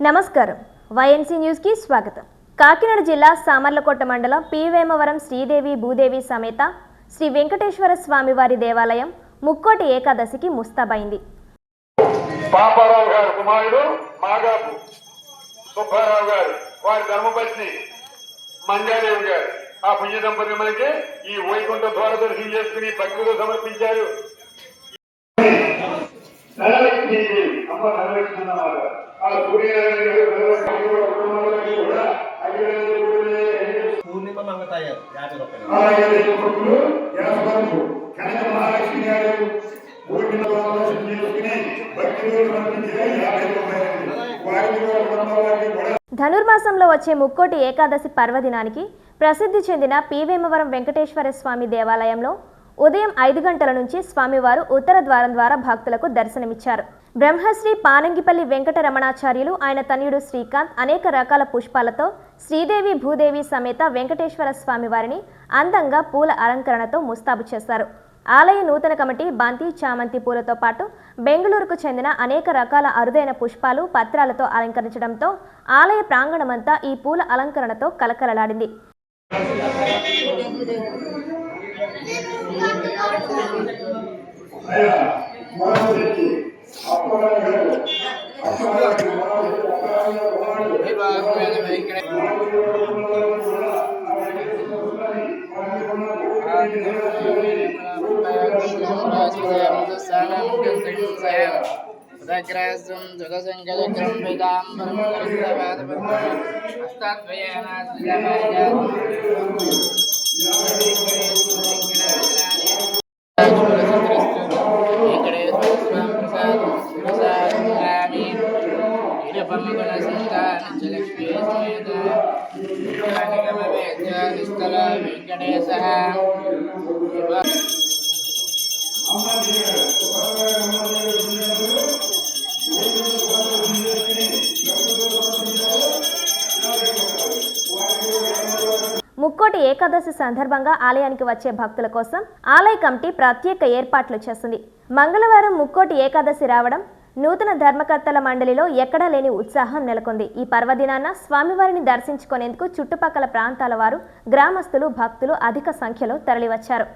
నమస్కారం YNC news కి స్వాగతం। కాకినాడ జిల్లా సామర్లకోట మండలం పీవేమవరం శ్రీదేవి భూదేవి సమేత శ్రీ వెంకటేశ్వర స్వామి వారి దేవాలయం ముక్కోటి ఏకాదశికి ముస్తాబైంది। పాపారావు గారు కుమారుడు మాగాపు సుబ్బారావు గారు వారి ధర్మపత్ని మంగాదేవి గారు ఆ పుణ్య దంపతి మనకి ఈ వైకుంఠ ద్వార దర్శనం చేసుకుని భక్తులు సమర్పించారు। పూర్ణిమ మంగతాయారు 50 రూపాయలు ధనుర్మాసంలో వచ్చే ముక్కోటి ఏకాదశి పర్వదినానికి ప్రసిద్ధి చెందిన పీవేమవరం వెంకటేశ్వర స్వామి దేవాలయంలో ఉదయం 5 గంటల నుంచి స్వామివారు ఉత్తర ద్వారం ద్వారా భక్తులకు దర్శనమిచ్చారు। బ్రహ్మశ్రీ పానంగిపల్లి వెంకటరమణాచార్యులు ఆయన తనయుడు శ్రీకాంత్ అనేక రకాల పుష్పాలతో శ్రీదేవి భూదేవి సమేత వెంకటేశ్వర స్వామి వారిని అందంగా పూల అలంకరణతో ముస్తాబు చేశారు। ఆలయ నూతన కమిటీ బంతి చామంతి పూలతో పాటు బెంగళూరుకు చెందిన అనేక రకాల అరుదైన పుష్పాలు పత్రాలతో అలంకరించడంతో ఆలయ ప్రాంగణమంతా ఈ పూల అలంకరణతో కలకలలాడింది। ముక్కోటి ఏకాదశి సందర్భంగా ఆలయానికి వచ్చే భక్తుల కోసం ఆలయ కమిటీ ప్రత్యేక ఏర్పాట్లు చేస్తుంది। మంగళవారం ముక్కోటి ఏకాదశి రావడం నూతన ధర్మకర్తల మండలిలో ఎక్కడా లేని ఉత్సాహం నెలకొంది। ఈ పర్వదినాన స్వామివారిని దర్శించుకునేందుకు చుట్టుపక్కల ప్రాంతాల వారు గ్రామస్తులు భక్తులు అధిక సంఖ్యలో తరలివచ్చారు।